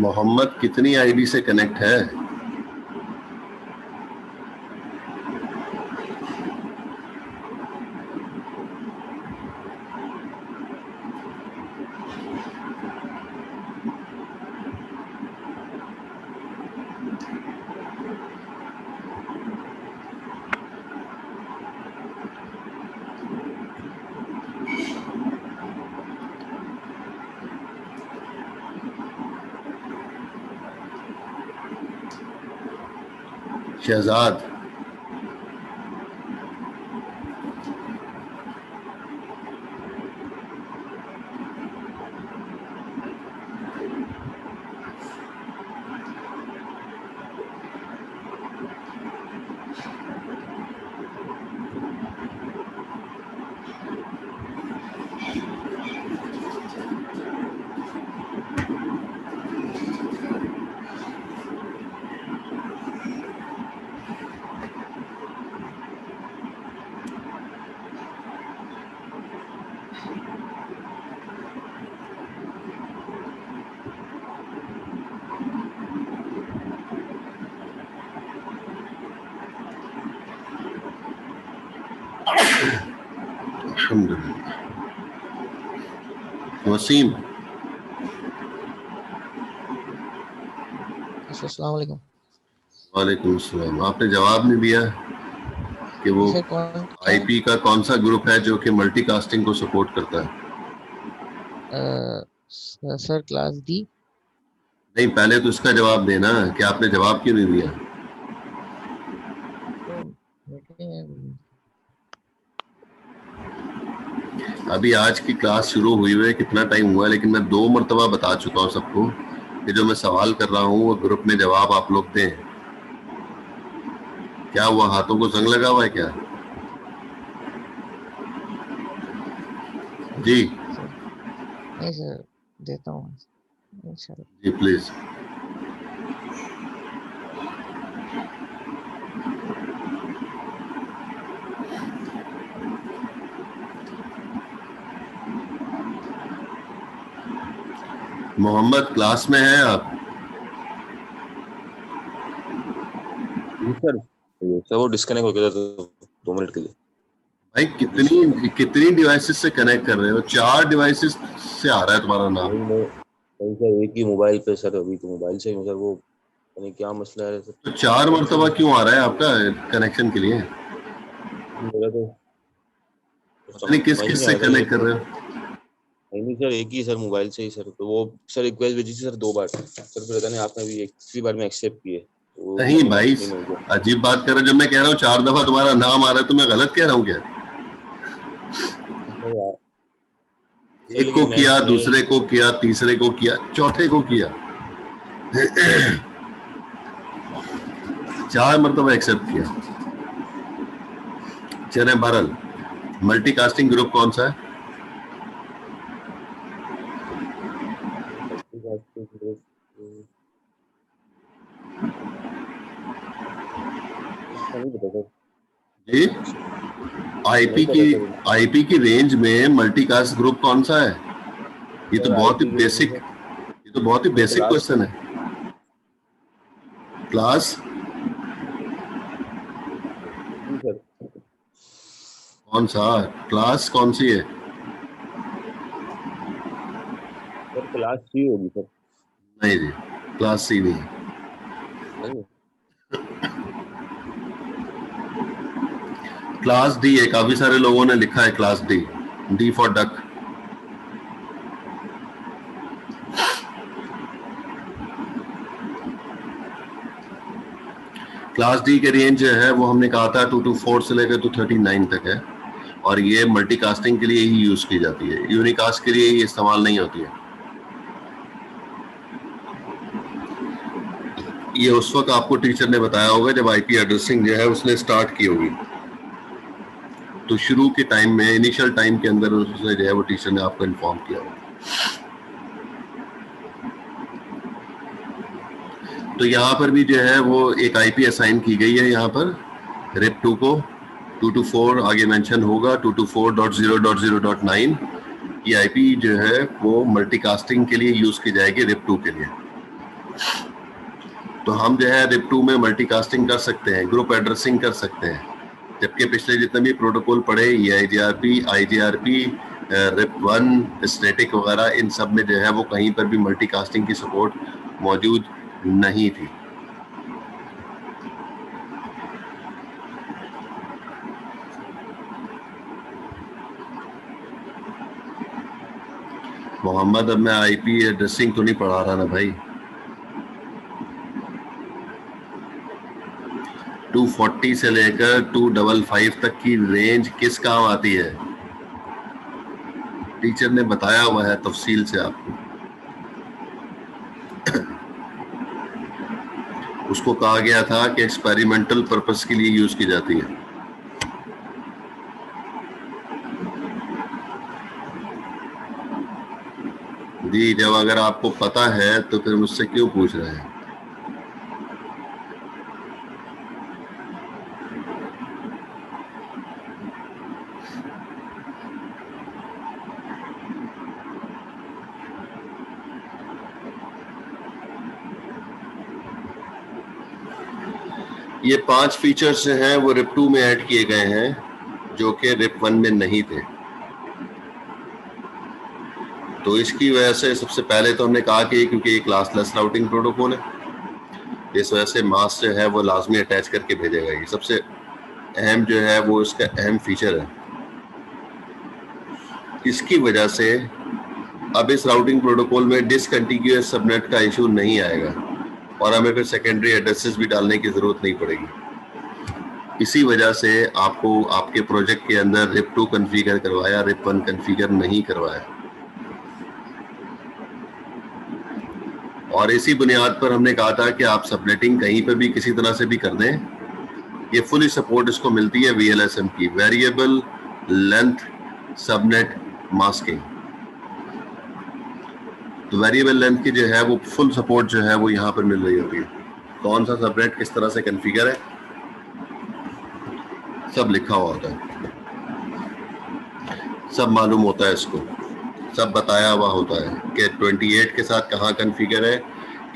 मोहम्मद कितनी आईडी से कनेक्ट है? शहजाद, अल्हम्दुलिल्लाह। वसीम, अस्सलाम वालेकुम। वालेकुम अस्सलाम। आपने जवाब नहीं दिया कि वो आईपी का कौन सा ग्रुप है जो कि मल्टीकास्टिंग को सपोर्ट करता है? Sir class D. नहीं, पहले तो इसका जवाब देना कि आपने जवाब क्यों नहीं दिया। अभी आज की क्लास शुरू हुई हुई है, कितना टाइम हुआ है, लेकिन मैं 2 मरतबा बता चुका हूँ सबको कि जो मैं सवाल कर रहा हूँ वो ग्रुप में जवाब आप लोग दें। क्या हुआ, हाथों को जंग लगा हुआ है क्या? जी नहीं सर, देता हूँ इंशाल्लाह। जी प्लीज। मोहम्मद, क्लास में हैं आप? सर वो डिस्कनेक्ट हो गया था 2 मिनट के लिए। भाई कितनी डिवाइसेस से कनेक्ट कर रहे हो? 4 डिवाइसेस से आ रहा है तुम्हारा नाम। नहीं सर, एक ही मोबाइल पे सर, अभी तो मोबाइल से ही सर, वो पता नहीं क्या मसला है सर। तो 4 मरतबा क्यों आ रहा है आपका कनेक्शन के लिए? मेरा तो किस से कनेक्ट कर रहे हो? नहीं सर, एक ही सर मोबाइल से ही सर। तो वो सर रिक्वेस्ट भेजी थी सर 2 बार सर, फिर पता नहीं आपने भी एक बार में एक्सेप्ट किए। नहीं भाई, अजीब बात कर रहे हो। जब मैं कह रहा हूँ 4 दफा तुम्हारा नाम आ रहा है तो मैं गलत कह रहा हूँ क्या? एक को किया, दूसरे को किया, तीसरे को किया, चौथे को किया, 4 मरतबा एक्सेप्ट किया। चले बहरहाल, मल्टीकास्टिंग ग्रुप कौन सा है? जी, आईपी की रेंज में मल्टीकास्ट ग्रुप कौन सा है? ये तो बहुत ही बेसिक क्वेश्चन है। क्लास कौन सा? क्लास कौन सी है सर? क्लास सी होगी सर। नहीं जी, क्लास सी नहीं है। क्लास डी है। काफी सारे लोगों ने लिखा है class D, D for duck. Class D के रेंज जो है वो हमने कहा था 224 से लेकर 239 तक है, और ये मल्टीकास्टिंग के लिए ही यूज की जाती है, यूनिकास्ट के लिए ये इस्तेमाल नहीं होती है। ये उस वक्त आपको टीचर ने बताया होगा जब आईपी एड्रेसिंग जो है उसने स्टार्ट की होगी, तो शुरू के टाइम में, इनिशियल टाइम के अंदर उसने जो है वो टीचर ने आपको इन्फॉर्म किया होगा। तो यहाँ पर भी जो है वो एक आईपी असाइन की गई है। यहाँ पर RIP2 को 224 आगे मेंशन होगा, 224.0.0.9 ये आईपी जो है वो मल्टीकास्टिंग के लिए यूज की जाएगी RIP2 के लिए। तो हम जो है RIP2 में मल्टीकास्टिंग कर सकते हैं, ग्रुप एड्रेसिंग कर सकते हैं, जबकि पिछले जितने भी प्रोटोकॉल पढ़े EIGRP, IGRP, RIP1, स्टैटिक वगैरह, इन सब में जो है वो कहीं पर भी मल्टीकास्टिंग की सपोर्ट मौजूद नहीं थी। मोहम्मद, अब मैं IP एड्रेसिंग तो नहीं पढ़ा रहा ना भाई। 240 से लेकर 255 तक की रेंज किस काम आती है? टीचर ने बताया हुआ है तफसील से आपको। उसको कहा गया था कि एक्सपेरिमेंटल पर्पस के लिए यूज की जाती है। जी, जब अगर आपको पता है तो फिर मुझसे क्यों पूछ रहे हैं? ये 5 फीचर्स हैं वो RIP2 में ऐड किए गए हैं जो कि RIP1 में नहीं थे। तो इसकी वजह से सबसे पहले तो हमने कहा कि क्योंकि ये क्लासलेस राउटिंग प्रोटोकॉल है, इस वजह से मास्क जो है वो लाजमी अटैच करके भेजेगा। ये सबसे अहम जो है वो इसका अहम फीचर है। इसकी वजह से अब इस राउटिंग प्रोटोकॉल में डिसकंटिन्यूअस सबनेट का इशू नहीं आएगा और हमें फिर सेकेंडरी एड्रेसेस भी डालने की जरूरत नहीं पड़ेगी। इसी वजह से आपको आपके प्रोजेक्ट के अंदर RIP2 कॉन्फ़िगर करवाया, RIP1 कॉन्फ़िगर नहीं करवाया। और इसी बुनियाद पर हमने कहा था कि आप सबनेटिंग कहीं पर भी किसी तरह से भी कर दें, ये फुली सपोर्ट इसको मिलती है VLSM की, वेरिएबल लेंथ सबनेट मास्किंग। तो वेरिएबल लेंथ की जो है वो फुल सपोर्ट जो है वो यहाँ पर मिल रही होती है। कौन सा सबनेट किस तरह से कॉन्फ़िगर है सब लिखा हुआ होता है, सब मालूम होता है, इसको सब बताया हुआ होता है कि 28 के साथ कहाँ कॉन्फ़िगर है,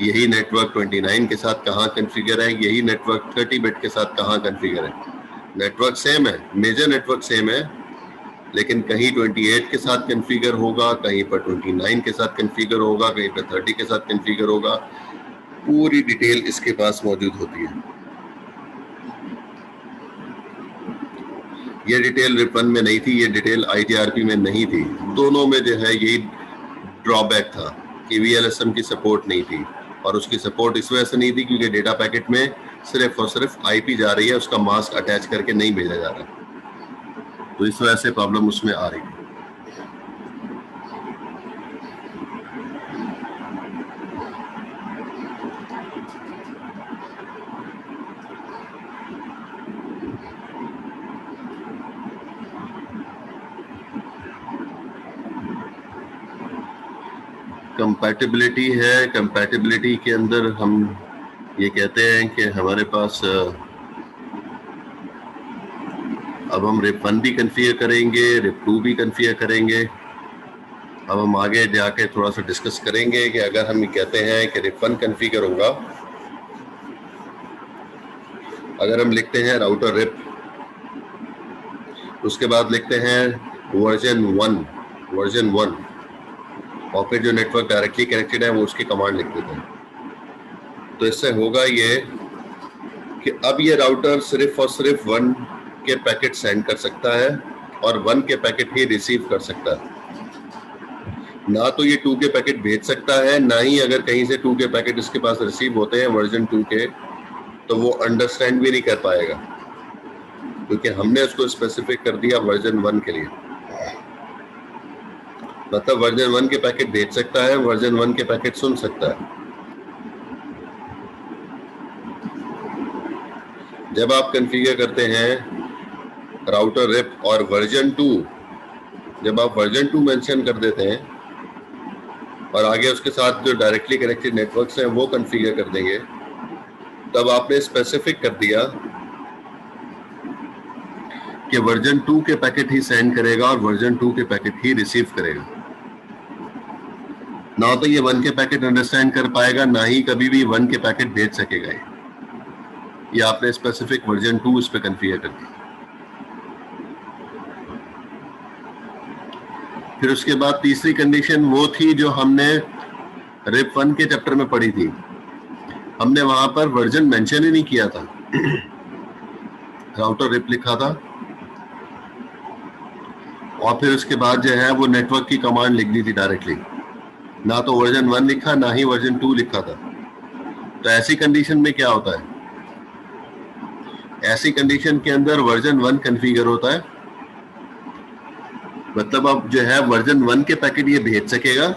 यही नेटवर्क 29 के साथ कहाँ कॉन्फ़िगर है, यही नेटवर्क 30 बिट के साथ कहाँ कॉन्फ़िगर है। नेटवर्क सेम है, मेजर नेटवर्क सेम है, लेकिन कहीं 28 के साथ कॉन्फ़िगर होगा, कहीं पर 29 के साथ कॉन्फ़िगर होगा, कहीं पर 30 के साथ कॉन्फ़िगर होगा। पूरी डिटेल इसके पास मौजूद होती है। ये डिटेल RIP1 में नहीं थी, ये डिटेल IGRP में नहीं थी। दोनों में जो है यही ड्रॉबैक था कि VLSM की सपोर्ट नहीं थी, और उसकी सपोर्ट इस वजह से नहीं थी क्योंकि डेटा पैकेट में सिर्फ और सिर्फ IP जा रही है, उसका मास्क अटैच करके नहीं भेजा जा रहा, तो इस वजह से प्रॉब्लम उसमें आ रही है। कंपैटिबिलिटी है, कंपैटिबिलिटी के अंदर हम ये कहते हैं कि हमारे पास अब हम RIP1 भी कॉन्फ़िगर करेंगे, RIP2 भी कॉन्फ़िगर करेंगे। अब हम आगे जाके थोड़ा सा डिस्कस करेंगे कि अगर हम ये कहते हैं कि RIP1 कॉन्फ़िगर होगा, अगर हम लिखते हैं राउटर RIP, उसके बाद लिखते हैं वर्जन 1 और फिर जो नेटवर्क डायरेक्टली कनेक्टेड है वो उसकी कमांड लिख देते हैं, तो इससे होगा ये कि अब ये राउटर सिर्फ और सिर्फ 1 के पैकेट सेंड कर सकता है और 1 के पैकेट ही रिसीव कर सकता है। ना तो ये 2 के पैकेट भेज सकता है, ना ही अगर कहीं से 2 के पैकेट इसके पास रिसीव होते हैं वर्जन 2 के, तो वो अंडरस्टैंड भी नहीं कर पाएगा क्योंकि हमने उसको स्पेसिफिक कर दिया वर्जन 1 के लिए। मतलब वर्जन 1 के पैकेट भेज सकता है, वर्जन 1 के पैकेट सुन सकता है। जब आप कॉन्फ़िगर करते हैं राउटर RIP और वर्जन 2, जब आप वर्जन 2 मेंशन कर देते हैं और आगे उसके साथ जो डायरेक्टली कनेक्टेड नेटवर्क्स हैं वो कॉन्फ़िगर कर देंगे, तब आपने स्पेसिफिक कर दिया कि वर्जन 2 के पैकेट ही सेंड करेगा और वर्जन 2 के पैकेट ही रिसीव करेगा। ना तो ये 1 के पैकेट अंडरस्टैंड कर पाएगा, ना ही कभी भी 1 के पैकेट भेज सकेगा ये आपने स्पेसिफिक वर्जन 2 इस पे कॉन्फ़िगर कर दिया। फिर उसके बाद तीसरी कंडीशन वो थी जो हमने रिप 1 के चैप्टर में पढ़ी थी, हमने वहां पर वर्जन मेंशन ही नहीं किया था। राउटर रिप लिखा था और फिर उसके बाद जो है वो नेटवर्क की कमांड लिख दी थी डायरेक्टली, ना तो वर्जन 1 लिखा ना ही वर्जन 2 लिखा था। तो ऐसी कंडीशन में क्या होता है, ऐसी कंडीशन के अंदर वर्जन 1 कॉन्फ़िगर होता है, मतलब अब जो है वर्जन 1 के पैकेट ये भेज सकेगा,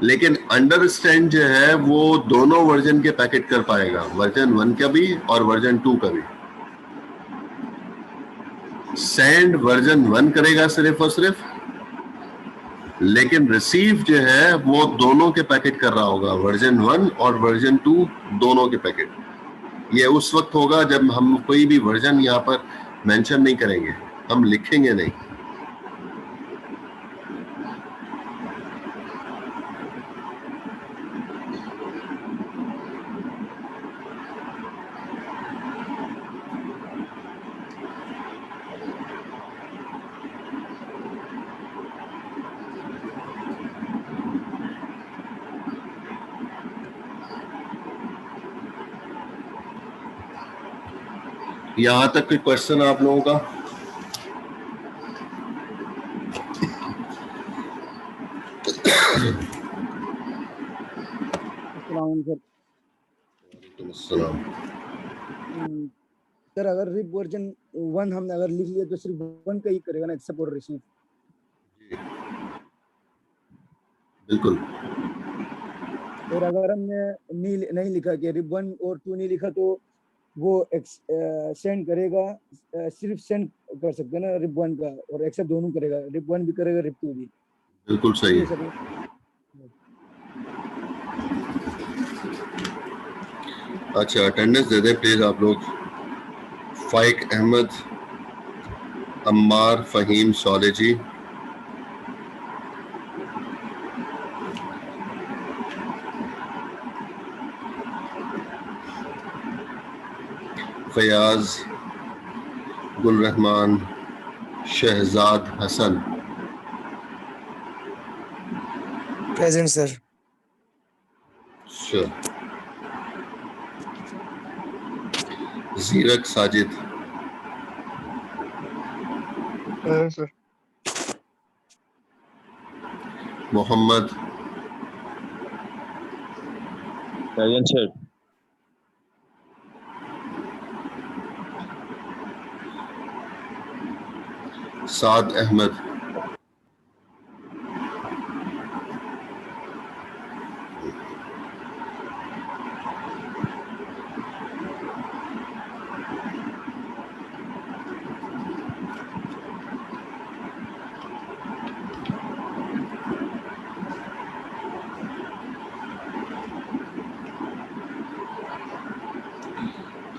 लेकिन अंडरस्टैंड जो है वो दोनों वर्जन के पैकेट कर पाएगा, वर्जन 1 का भी और वर्जन 2 का भी। सेंड वर्जन 1 करेगा सिर्फ और सिर्फ, लेकिन रिसीव जो है वो दोनों के पैकेट कर रहा होगा, वर्जन 1 और वर्जन 2 दोनों के पैकेट। ये उस वक्त होगा जब हम कोई भी वर्जन यहाँ पर मेंशन नहीं करेंगे, हम लिखेंगे नहीं। यहां तक कोई क्वेश्चन आप लोगों का? अस्सलाम। सर अगर रिप वर्जन 1 हमने अगर लिख लिया तो सिर्फ 1 का ही करेगा ना, एक्सेप्ट और रिसीव? बिल्कुल। और अगर हमने नहीं लिखा कि रिप 1 और 2 नहीं लिखा तो वो सेंड करेगा, सिर्फ सेंड कर सकते हैं ना रिप 1 का, और एक्सेप्ट दोनों करेगा, रिप 1 भी करेगा रिप 2 भी। बिल्कुल सही है। अच्छा अटेंडेंस दे दें प्लीज आप लोग। फाइक अहमद, अम्मार फहीम सॉलेजी, Fayaz, Gul Rahman, Shahzad Hasan. Present sir. Sure. जीरक Sajid, sir. Mohammad, present sir. Saad Ahmed,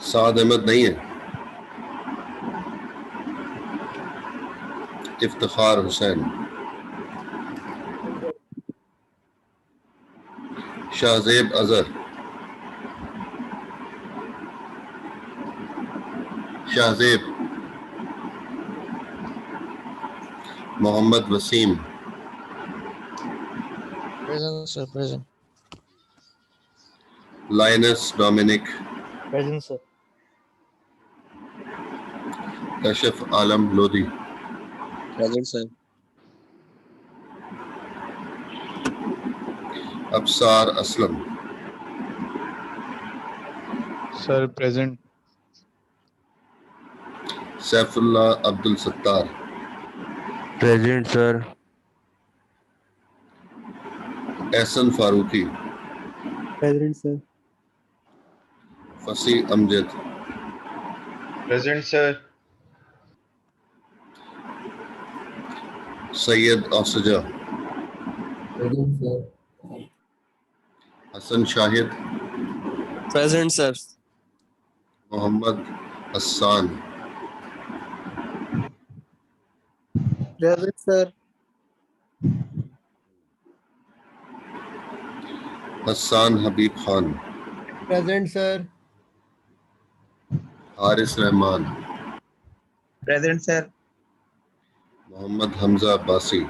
Saad Ahmed नहीं है, Iftikhar Hussain, Shahzeb Azhar, Shahzeb, Mohammad Waseem, Present, sir. Present. Linus Dominic, present sir. Kashaf Alam Lodhi, present sir. Absar Aslam, sir present. Saifullah Abdul Sattar, present sir. Ehsan Farooqui, present sir. Fasi Amjad, present sir. Syed औसजा, Hasan Shahid, present sir. Mohammad Hassan, present sir. Hasan हबीब Khan, Present, sir. Haris Rahman, Present, sir. Mohammad Hamza Abbasi,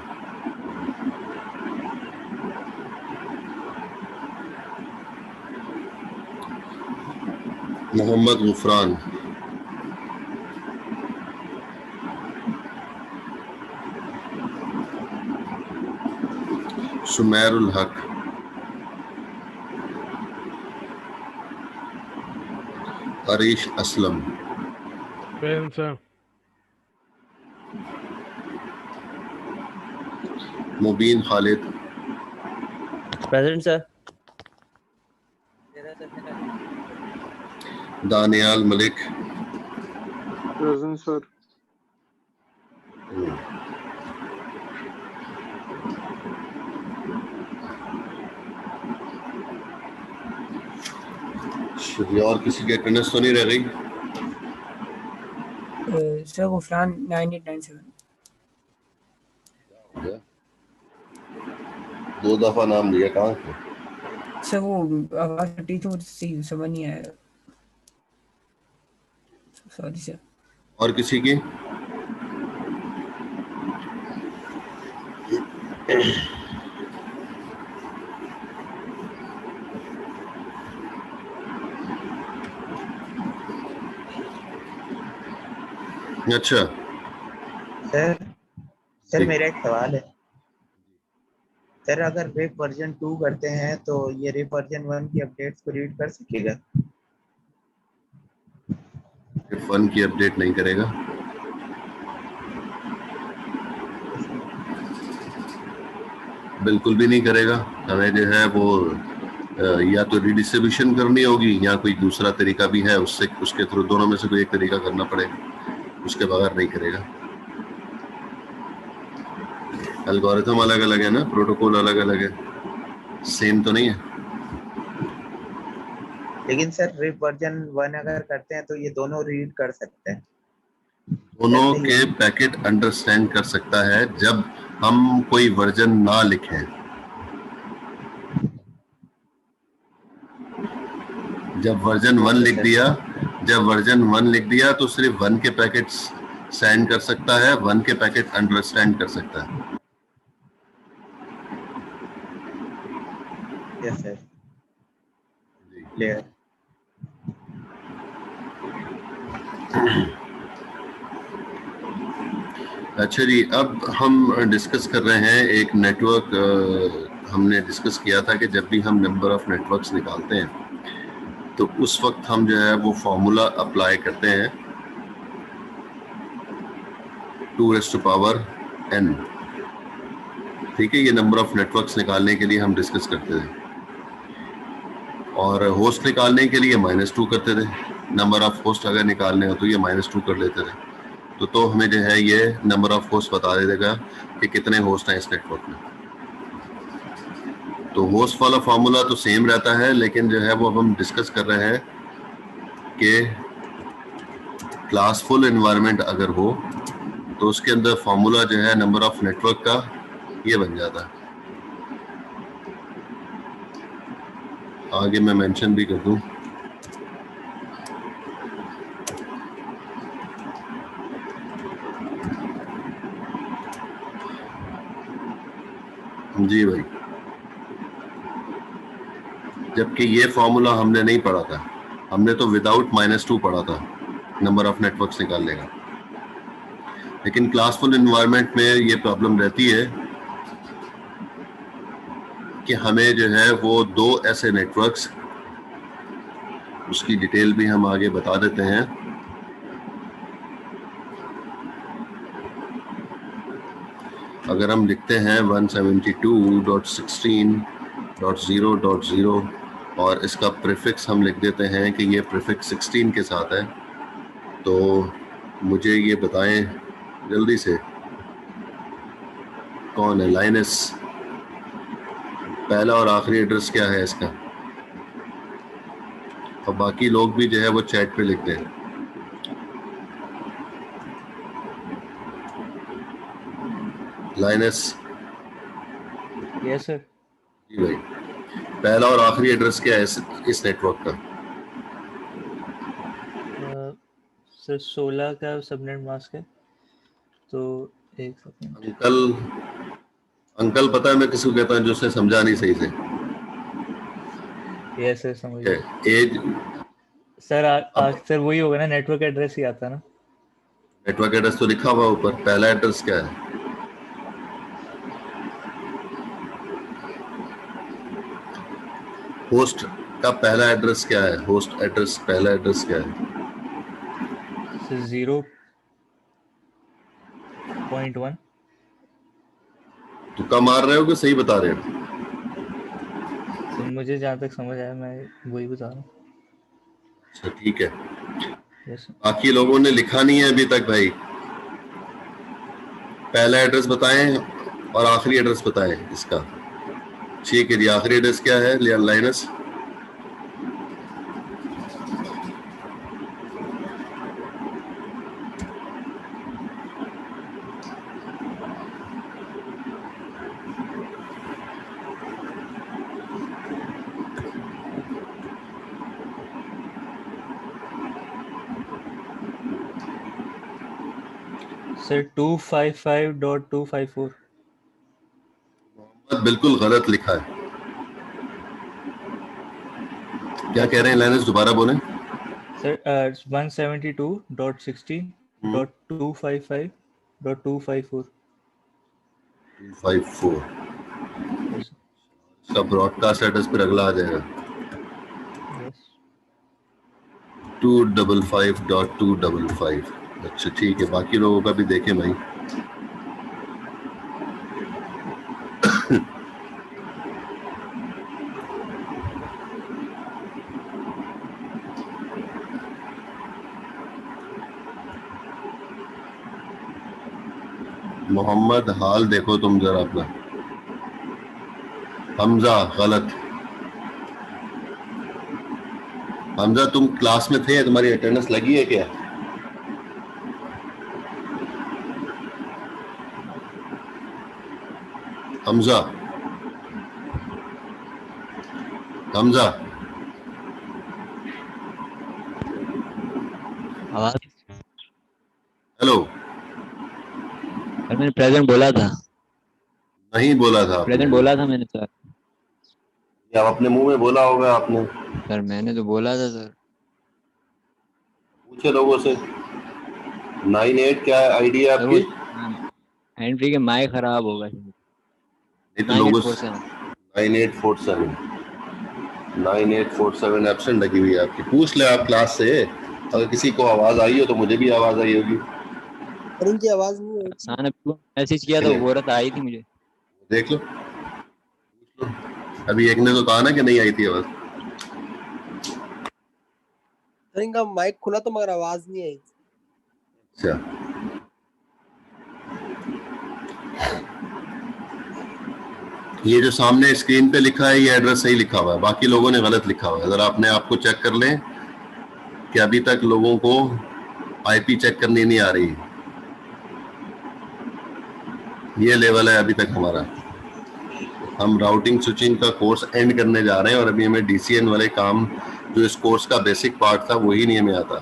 Mohammad Gufran, Sumairul Haq, Areesh Aslam, Present, sir. Mubeen Khalid, Present, sir. Daniyal Malik, Present, sir. और किसी की attendance तो नहीं रह गई? Sir Gufran 9897 दो दफा नाम लिया, कहाँ से? सर वो आवाज कटी तो सही समझ नहीं आया सॉरी सर और किसी की? अच्छा, सर सर ठीक। मेरा एक सवाल है सर, अगर रिप वर्जन 2 करते हैं तो ये रिप वर्जन 1 की अपडेट्स को रीड कर सकेगा? वन की अपडेट नहीं करेगा। बिल्कुल भी नहीं करेगा। हमें जो है वो या तो रिडिस्ट्रीब्यूशन करनी होगी या कोई दूसरा तरीका भी है, उससे उसके थ्रू दोनों में से कोई एक तरीका करना पड़ेगा, उसके बगैर नहीं करेगा। एल्गोरिथम अलग अलग है ना, प्रोटोकॉल अलग अलग है, सेम तो नहीं है। लेकिन सर रिप वर्जन 1 अगर करते हैं तो ये दोनों रीड कर सकते हैं। दोनों के पैकेट अंडरस्टैंड कर सकता है जब हम कोई वर्जन ना लिखें। जब वर्जन 1 लिख दिया, जब वर्जन 1 लिख दिया तो सिर्फ 1 के पैकेट्स सेंड कर सकता है, 1 के पैकेट अंडरस्टैंड कर सकता है। Yes sir, clear. अच्छा जी, अब हम डिस्कस कर रहे हैं एक नेटवर्क। हमने डिस्कस किया था कि जब भी हम नंबर ऑफ नेटवर्क्स निकालते हैं तो उस वक्त हम जो है वो फॉर्मूला अप्लाई करते हैं 2⁻n। ठीक है, ये नंबर ऑफ नेटवर्क्स निकालने के लिए हम डिस्कस करते थे, और होस्ट निकालने के लिए -2 करते थे। नंबर ऑफ होस्ट अगर निकालने हो तो ये -2 कर लेते थे। तो हमें जो है ये नंबर ऑफ होस्ट बता देगा कि कितने होस्ट हैं इस नेटवर्क में। तो होस्ट वाला फार्मूला तो सेम रहता है, लेकिन जो है वो अब हम डिस्कस कर रहे हैं कि क्लासफुल एनवायरनमेंट अगर हो तो उसके अंदर फार्मूला जो है नंबर ऑफ नेटवर्क का ये बन जाता है। आगे मैं मेंशन भी कर दूं। जी भाई, जबकि ये फॉर्मूला हमने नहीं पढ़ा था, हमने तो विदाउट -2 पढ़ा था नंबर ऑफ नेटवर्क्स निकालने का। लेकिन क्लासफुल एनवायरनमेंट में ये प्रॉब्लम रहती है कि हमें जो है वो दो ऐसे नेटवर्क्स, उसकी डिटेल भी हम आगे बता देते हैं। अगर हम लिखते हैं 172.16.0.0 और इसका प्रीफिक्स हम लिख देते हैं कि ये प्रीफिक्स 16 के साथ है, तो मुझे ये बताएं जल्दी से कौन है लाइनस, पहला और आखिरी एड्रेस क्या है इसका? और बाकी लोग भी जो है वो चैट पे लिखते हैं। लाइनस? Yes, sir. जी भाई, पहला और आखिरी एड्रेस क्या है इस नेटवर्क का? सर 16 का सबनेट मास्क है, तो एक सेकंड। अंकल पता है मैं किसको कहता हूँ जो उसने समझा नहीं सही से? यस सर, समझ गया। एज सर आज सर वही होगा ना, नेटवर्क एड्रेस ही आता ना। नेटवर्क एड्रेस तो लिखा हुआ ऊपर, पहला एड्रेस क्या है? होस्ट का पहला एड्रेस क्या है? होस्ट एड्रेस पहला एड्रेस क्या है? सर 0.1। तुक्का मार रहे हो कि सही बता रहे हो? सर मुझे जहाँ तक समझ आया मैं वही बता रहा हूँ। अच्छा ठीक है, यस सर। बाकी लोगों ने लिखा नहीं है अभी तक भाई। पहला एड्रेस बताएं और आखिरी एड्रेस बताएं इसका। ठीक है जी, आखिरी एड्रेस क्या है लाइनस? सर 255.254। बिल्कुल गलत लिखा है। क्या कह रहे हैं लाइनस, दोबारा बोलें। सर 172.60.255.254। 254 यस इसका ब्रॉडकास्ट एड्रेस पर अगला आ जाएगा, यस। 255.255। अच्छा ठीक है, बाकी लोगों का भी देखें भाई। मोहम्मद हाल देखो तुम जरा अपना। हमजा गलत। हमजा तुम क्लास में थे, तुम्हारी अटेंडेंस लगी है क्या? हमजा हमजा आवाज। हेलो। सर मैंने प्रेजेंट बोला था। नहीं बोला था आपने। प्रेजेंट बोला था मैंने सर। या अपने मुंह में बोला होगा आपने? सर मैंने तो बोला था सर। पूछे लोगों से। 98 क्या आईडी है आपकी? एंट्री के माइक खराब होगा। नहीं तो लोगों 9847। 9847 एब्सेंट लगी हुई है आपकी। पूछ ले आप क्लास से, अगर किसी को आवाज आई हो तो मुझे भी आवाज आई होगी। और इनकी आवाज नहीं है। सान मैसेज किया तो वो औरत आई थी मुझे। देख लो, अभी एक ने तो कहा ना कि नहीं आई थी आवाज। सर इनका माइक खुला तो मगर आवाज नहीं आई। अच्छा, ये जो सामने स्क्रीन पे लिखा है ये एड्रेस सही लिखा हुआ है, बाकी लोगों ने गलत लिखा हुआ है। अगर आपने आपको चेक कर लें कि अभी तक लोगों को आईपी चेक करनी नहीं आ रही। ये लेवल है अभी तक हमारा। हम राउटिंग स्विचिंग का कोर्स एंड करने जा रहे हैं और अभी हमें डीसीएन वाले काम, जो इस कोर्स का बेसिक पार्ट था, वही नहीं हमें आता।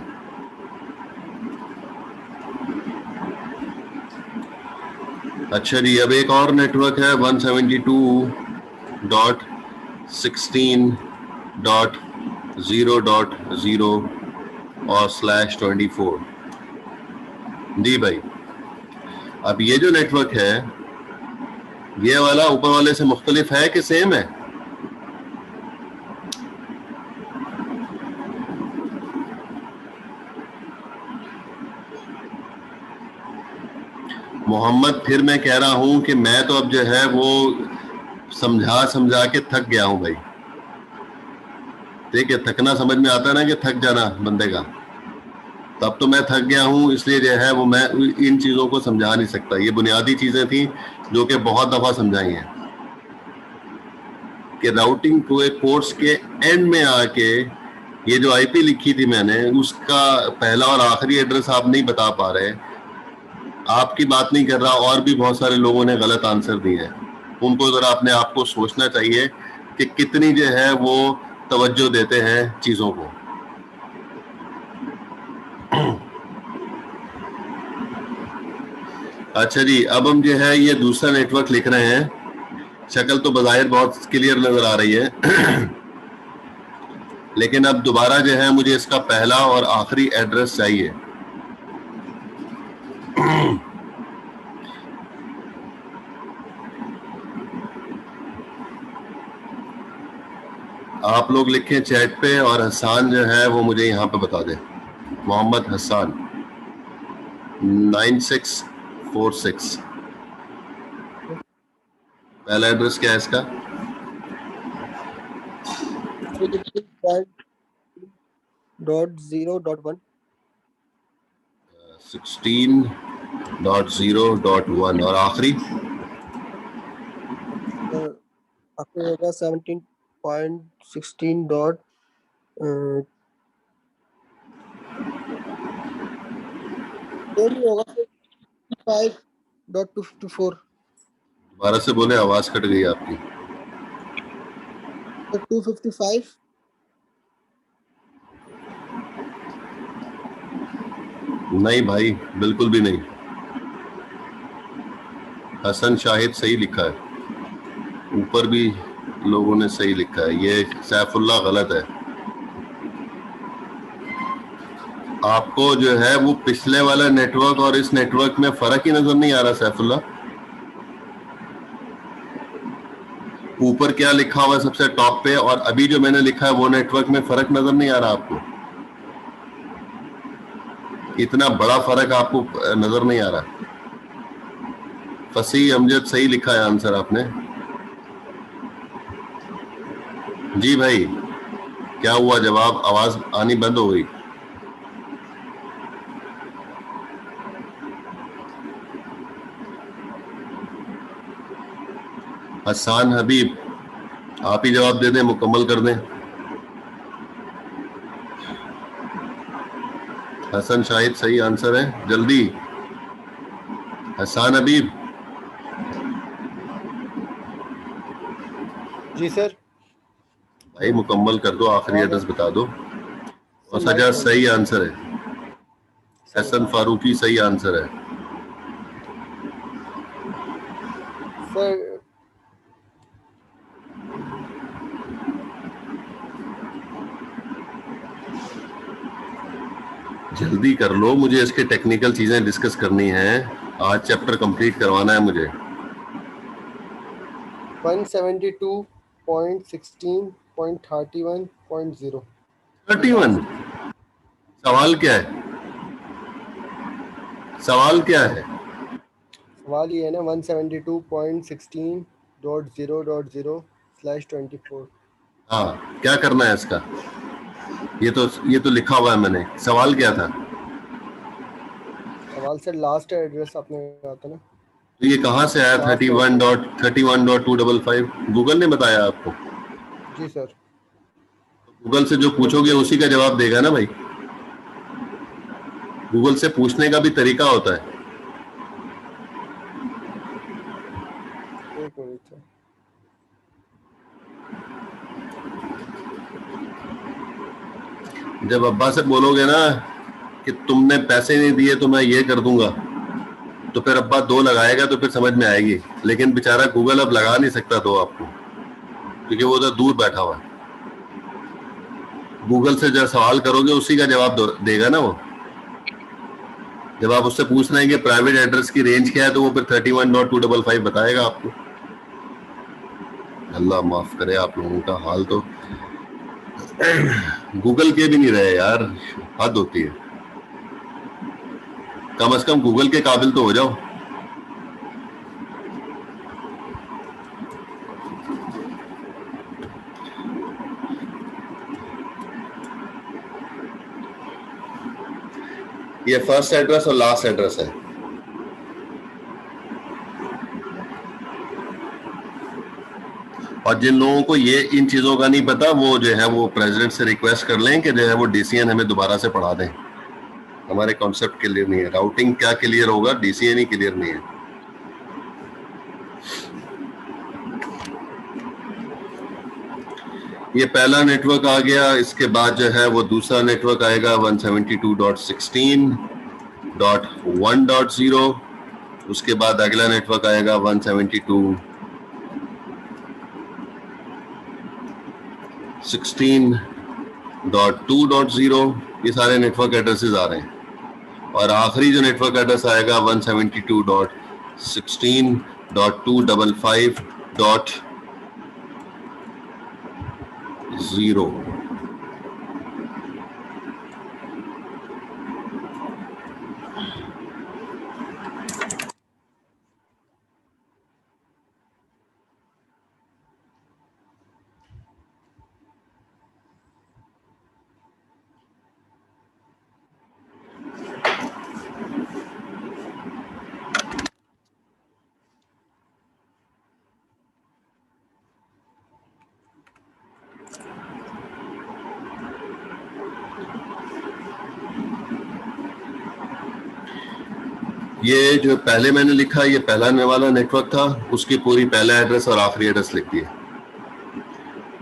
अच्छा जी, अब एक और नेटवर्क है 172.16.0.0 और /24। जी भाई, अब ये जो नेटवर्क है ये वाला ऊपर वाले से मुख्तलिफ है कि सेम है? मोहम्मद, फिर मैं कह रहा हूं कि मैं तो अब जो है वो समझा के थक गया हूं भाई। ठीक है, थकना समझ में आता है ना कि थक जाना बंदे का। तब तो मैं थक गया हूं, इसलिए जो है वो मैं इन चीजों को समझा नहीं सकता। ये बुनियादी चीजें थी जो कि बहुत दफा समझाई हैं कि राउटिंग टू ए कोर्स के एंड में आके ये जो आईपी लिखी थी मैंने, उसका पहला और आखिरी एड्रेस आप नहीं बता पा रहे। आपकी बात नहीं कर रहा, और भी बहुत सारे लोगों ने गलत आंसर दिए हैं। उनको जरा अपने आप को सोचना चाहिए कि कितनी जो है वो तवज्जो देते हैं चीजों को। अच्छा जी, अब हम जो है ये दूसरा नेटवर्क लिख रहे हैं। शक्ल तो बज़ाहिर बहुत क्लियर नजर आ रही है लेकिन अब दोबारा जो है मुझे इसका पहला और आखिरी एड्रेस चाहिए। आप लोग लिखें चैट पे और हसान जो है वो मुझे यहाँ पे बता दे। मोहम्मद हसान 9646 पहला एड्रेस क्या है इसका? 16.0.1 16.0.1 और आखिरी आपको होगा 17.16 डॉट होगा 5.254 दोबारा से बोले, आवाज कट गई आपकी। 255 नहीं भाई, बिल्कुल भी नहीं। हसन शाहिद सही लिखा है, ऊपर भी लोगों ने सही लिखा है, ये सैफुल्लाह गलत है। आपको जो है वो पिछले वाला नेटवर्क और इस नेटवर्क में फर्क ही नजर नहीं आ रहा सैफुल्लाह? ऊपर क्या लिखा हुआ है सबसे टॉप पे और अभी जो मैंने लिखा है वो नेटवर्क में फर्क नजर नहीं आ रहा आपको? इतना बड़ा फर्क आपको नजर नहीं आ रहा? फसी अमजद सही लिखा है आंसर आपने। जी भाई, क्या हुआ? जवाब आवाज आनी बंद हो गई? हसान हबीब, आप ही जवाब दे दें, मुकम्मल कर दें। हसन शाहिद सही आंसर है, जल्दी। हसान हबीब जी सर। भाई मुकम्मल कर दो, आखिरी एड्रेस बता दो। और सजा सही आंसर है, हसन फारूकी सही आंसर है। सर जल्दी कर लो, मुझे इसके टेक्निकल चीजें डिस्कस करनी है, आज चैप्टर कंप्लीट करवाना है मुझे। 172.16.31.0 31 सवाल क्या है? सवाल क्या है? सवाल ये है ना 172.16.0.0/24। हाँ, क्या करना है इसका? ये तो लिखा हुआ है मैंने। सवाल क्या था? सवाल सर लास्ट एड्रेस आपने कहा था ना। तो ये कहाँ से आया 31.31.255? गूगल ने बताया आपको? जी सर। गूगल से जो पूछोगे उसी का जवाब देगा ना भाई। गूगल से पूछने का भी तरीका होता है। एक मिनट सर। जब अब्बा से बोलोगे ना कि तुमने पैसे नहीं दिए तो मैं ये कर दूंगा, तो फिर अब्बा 2 लगाएगा तो फिर समझ में आएगी। लेकिन बेचारा गूगल अब लगा नहीं सकता 2 आपको, क्योंकि वो उधर दूर बैठा हुआ है। गूगल से जब सवाल करोगे उसी का जवाब देगा ना वो। जब आप उससे पूछ रहे हैं कि प्राइवेट एड्रेस की रेंज क्या है, तो वो फिर 31.255 बताएगा आपको। अल्लाह माफ करे आप लोगों का हाल, तो गूगल के भी नहीं रहे यार, हद होती है। कम से कम गूगल के काबिल तो हो जाओ। ये फर्स्ट एड्रेस और लास्ट एड्रेस है। और जिन लोगों को ये इन चीजों का नहीं पता, वो जो है वो प्रेसिडेंट से रिक्वेस्ट कर लें कि जो है वो डीसीएन हमें दोबारा से पढ़ा दें। हमारे कॉन्सेप्ट क्लियर नहीं है। राउटिंग क्या क्लियर होगा? डीसीएन ही क्लियर नहीं है। ये पहला नेटवर्क आ गया, इसके बाद जो है वो दूसरा नेटवर्क आएगा 172.16.1.0, उसके बाद अगला नेटवर्क आएगा 172.16.2.0। ये सारे नेटवर्क एड्रेसेस आ रहे हैं, और आखिरी जो नेटवर्क एड्रेस आएगा 172.16.255.0। ये जो पहले मैंने लिखा, ये पहला वाला नेटवर्क था, उसकी पूरी पहला एड्रेस और आखिरी एड्रेस लिख दिए।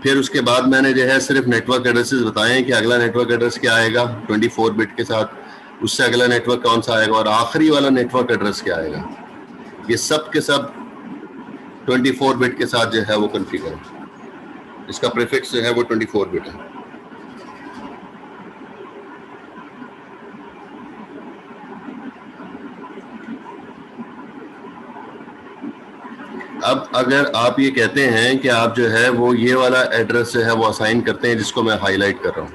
फिर उसके बाद मैंने जो है सिर्फ नेटवर्क एड्रेसेस बताए हैं कि अगला नेटवर्क एड्रेस क्या आएगा 24 बिट के साथ, उससे अगला नेटवर्क कौन सा आएगा, और आखिरी वाला नेटवर्क एड्रेस क्या आएगा। ये सब के सब 24 बिट के साथ जो है वो कॉन्फ़िगर है। इसका प्रीफिक्स जो है वो 24 बिट है। अब अगर आप ये कहते हैं कि आप जो है वो ये वाला एड्रेस जो है वो असाइन करते हैं, जिसको मैं हाईलाइट कर रहा हूं,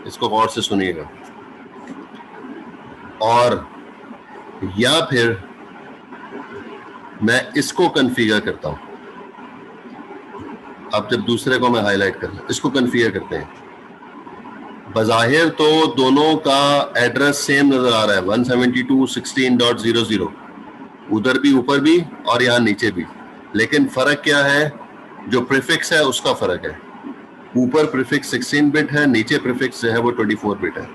इसको गौर से सुनिएगा, और या फिर मैं इसको कॉन्फ़िगर करता हूं। अब जब दूसरे को मैं हाईलाइट कर रहा हूं, इसको कॉन्फ़िगर करते हैं, बज़ाहिर तो दोनों का एड्रेस सेम नजर आ रहा है 172.16.00, उधर भी ऊपर भी और यहाँ नीचे भी, लेकिन फर्क क्या है, जो प्रीफिक्स है उसका फर्क है। ऊपर प्रीफिक्स 16 बिट है, नीचे प्रीफिक्स जो है वो 24 बिट है।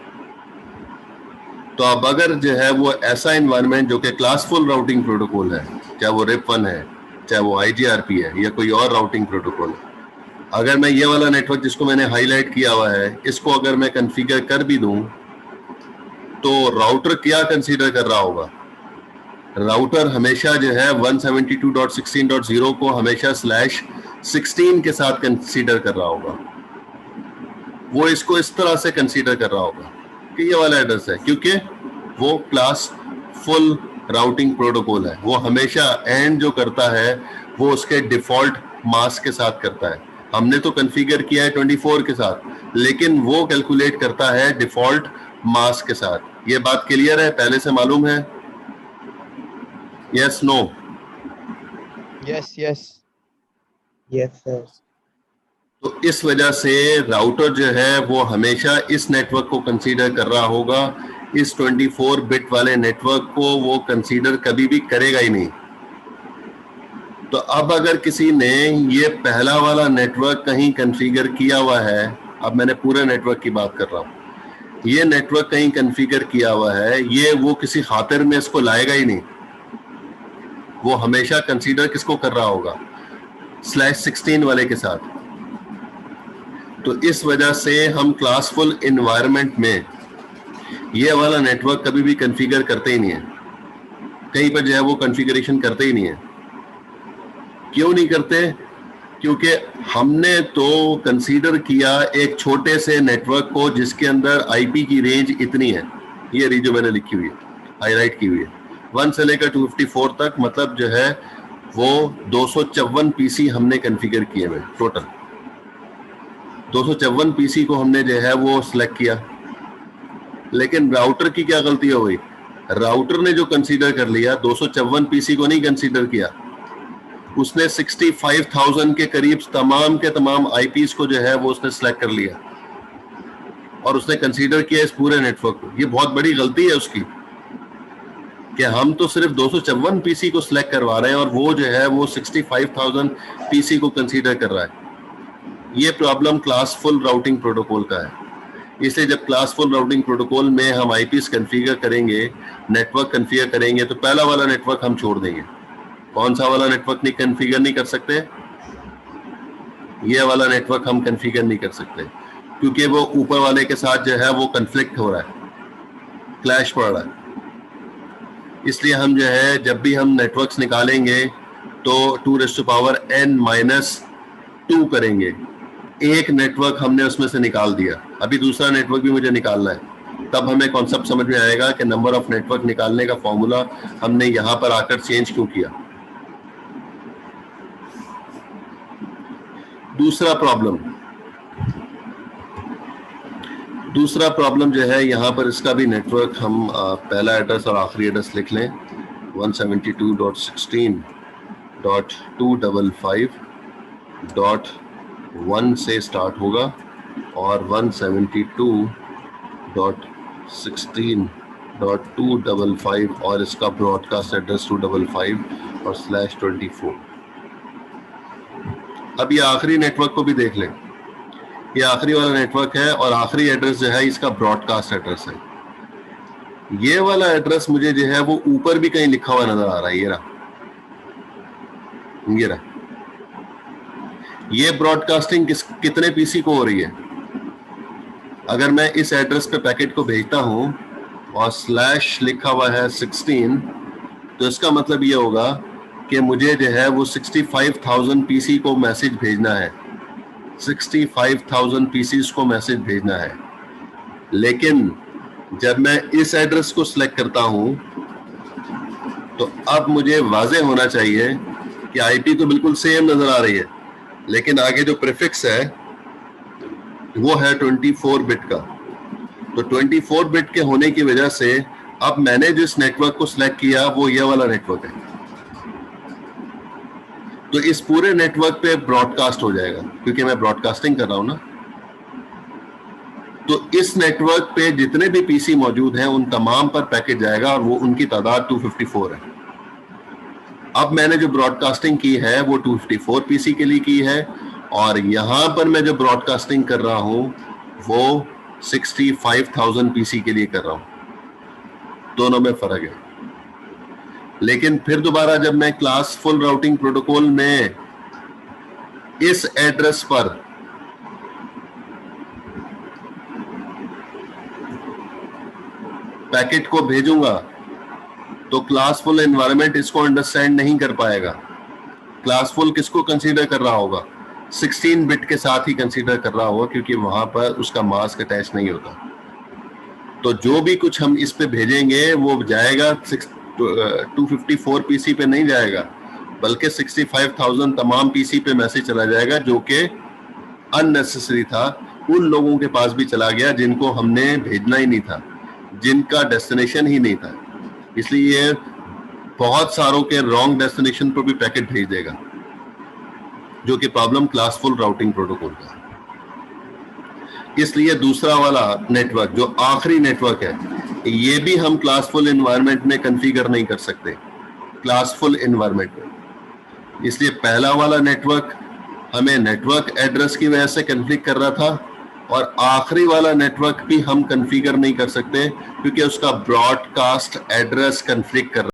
तो अब अगर जो है वो ऐसा एनवायरनमेंट जो कि क्लासफुल राउटिंग प्रोटोकॉल है, चाहे वो RIP1 है, चाहे वो IGRP है, या कोई और राउटिंग प्रोटोकॉल है, अगर मैं ये वाला नेटवर्क जिसको मैंने हाईलाइट किया हुआ है, इसको अगर मैं कॉन्फ़िगर कर भी दूं, तो राउटर क्या कंसीडर कर रहा होगा? राउटर हमेशा जो है 172.16.0 को हमेशा /16 के साथ कंसीडर कर रहा होगा। वो इसको इस तरह से कंसीडर कर रहा होगा कि ये वाला एड्रेस है, क्योंकि वो क्लास फुल राउटिंग प्रोटोकॉल है। वो हमेशा एंड जो करता है वो उसके डिफॉल्ट मास्क के साथ करता है। हमने तो कॉन्फ़िगर किया है 24 के साथ, लेकिन वो कैलकुलेट करता है डिफॉल्ट मास्क के साथ। ये बात क्लियर है, पहले से मालूम है? Yes no? Yes yes yes sir. तो इस वजह से राउटर जो है वो हमेशा इस नेटवर्क को कंसीडर कर रहा होगा, इस 24 बिट वाले नेटवर्क को वो कंसीडर कभी भी करेगा ही नहीं। तो अब अगर किसी ने ये पहला वाला नेटवर्क कहीं कॉन्फ़िगर किया हुआ है, अब मैंने पूरे नेटवर्क की बात कर रहा हूँ, ये नेटवर्क कहीं कॉन्फ़िगर किया हुआ है, ये वो किसी खातिर में इसको लाएगा ही नहीं। वो हमेशा कंसीडर किसको कर रहा होगा? /16 वाले के साथ। तो इस वजह से हम क्लासफुल एनवायरनमेंट में ये वाला नेटवर्क कभी भी कॉन्फ़िगर करते ही नहीं है, कहीं पर जो है वो कॉन्फ़िगरेशन करते ही नहीं है। क्यों नहीं करते? क्योंकि हमने तो कंसीडर किया एक छोटे से नेटवर्क को जिसके अंदर IP की रेंज इतनी है, ये रही जो मैंने लिखी हुई है, हाईलाइट की हुई है, 1 से लेकर 254 तक, मतलब जो है वो 254 PC हमने कॉन्फ़िगर किए हुए टोटल। 254 PC को हमने जो है वो सिलेक्ट किया, लेकिन राउटर की क्या गलती हो गई? राउटर ने जो कंसीडर कर लिया 254 PC को नहीं कंसीडर किया, उसने 65,000 के करीब तमाम के तमाम IPs को जो है वो उसने सिलेक्ट कर लिया और उसने कंसीडर किया इस पूरे नेटवर्क को। ये बहुत बड़ी गलती है उसकी कि हम तो सिर्फ 254 PC को सिलेक्ट करवा रहे हैं और वो जो है वो 65,000 PC को कंसीडर कर रहा है। ये प्रॉब्लम क्लासफुल राउटिंग प्रोटोकॉल का है। इसलिए जब क्लासफुल राउटिंग प्रोटोकॉल में हम IPs कॉन्फ़िगर करेंगे, नेटवर्क कॉन्फ़िगर करेंगे, तो पहला वाला नेटवर्क हम छोड़ देंगे। कौन सा वाला नेटवर्क नहीं कॉन्फ़िगर नहीं कर सकते? ये वाला नेटवर्क हम कॉन्फ़िगर नहीं कर सकते क्योंकि वो ऊपर वाले के साथ जो है वो कन्फ्लिक्ट हो रहा है, क्लैश पड़ रहा है। इसलिए हम जो है जब भी हम नेटवर्क्स निकालेंगे तो 2⁻n-2 करेंगे। एक नेटवर्क हमने उसमें से निकाल दिया, अभी दूसरा नेटवर्क भी मुझे निकालना है, तब हमें कॉन्सेप्ट समझ में आएगा कि नंबर ऑफ नेटवर्क निकालने का फॉर्मूला हमने यहां पर आकर चेंज क्यों किया। दूसरा प्रॉब्लम जो है यहाँ पर इसका भी नेटवर्क हम पहला एड्रेस और आखिरी एड्रेस लिख लें। 172.16.255.1 से स्टार्ट होगा और 172.16.255 और इसका ब्रॉडकास्ट एड्रेस 255 और /24। अब ये आखिरी नेटवर्क को भी देख लें, ये आखिरी वाला नेटवर्क है और आखिरी एड्रेस जो है इसका ब्रॉडकास्ट एड्रेस है। ये वाला एड्रेस मुझे जो है वो ऊपर भी कहीं लिखा हुआ नजर आ रहा है, ये रहा। ये ब्रॉडकास्टिंग कितने पीसी को हो रही है? अगर मैं इस एड्रेस पे पैकेट को भेजता हूं और / लिखा हुआ है 16, तो इसका मतलब ये होगा कि मुझे जो है वो 65,000 पीसी को मैसेज भेजना है, 65,000 पीसीज को मैसेज भेजना है। लेकिन जब मैं इस एड्रेस को सिलेक्ट करता हूं तो अब मुझे वाज़े होना चाहिए कि आईपी तो बिल्कुल सेम नजर आ रही है, लेकिन आगे जो प्रीफिक्स है वो है 24 बिट का। तो 24 बिट के होने की वजह से अब मैंने जिस नेटवर्क को सिलेक्ट किया वो ये वाला नेटवर्क है, तो इस पूरे नेटवर्क पे ब्रॉडकास्ट हो जाएगा क्योंकि मैं ब्रॉडकास्टिंग कर रहा हूं ना। तो इस नेटवर्क पे जितने भी पीसी मौजूद हैं उन तमाम पर पैकेट जाएगा और वो उनकी तादाद 254 है। अब मैंने जो ब्रॉडकास्टिंग की है वो 254 पीसी के लिए की है और यहां पर मैं जो ब्रॉडकास्टिंग कर रहा हूं वो 65,000 पीसी के लिए कर रहा हूं, दोनों में फर्क है। लेकिन फिर दोबारा जब मैं क्लास फुल राउटिंग प्रोटोकॉल में इस एड्रेस पर पैकेट को भेजूंगा तो क्लासफुल एनवायरनमेंट इसको अंडरस्टैंड नहीं कर पाएगा। क्लासफुल किसको कंसीडर कर रहा होगा? 16 बिट के साथ ही कंसीडर कर रहा होगा क्योंकि वहां पर उसका मास्क अटैच नहीं होता। तो जो भी कुछ हम इस पे भेजेंगे वो जाएगा 254 पीसी पे नहीं जाएगा, बल्कि 65,000 तमाम पीसी पे मैसेज चला जाएगा जो कि अननेसेसरी था, उन लोगों के पास भी चला गया जिनको हमने भेजना ही नहीं था, जिनका डेस्टिनेशन ही नहीं था। इसलिए ये बहुत सारों के रॉन्ग डेस्टिनेशन पर भी पैकेट भेज देगा, जो कि प्रॉब्लम क्लासफुल राउटिंग प्रोटोकॉल का। इसलिए दूसरा वाला नेटवर्क जो आखिरी नेटवर्क है ये भी हम क्लासफुल एनवायरनमेंट में कॉन्फ़िगर नहीं कर सकते, क्लासफुल एनवायरनमेंट में। इसलिए पहला वाला नेटवर्क हमें नेटवर्क एड्रेस की वजह से कॉन्फ़िगर कर रहा था और आखिरी वाला नेटवर्क भी हम कॉन्फ़िगर नहीं कर सकते क्योंकि उसका ब्रॉडकास्ट एड्रेस कॉन्फ़िगर कर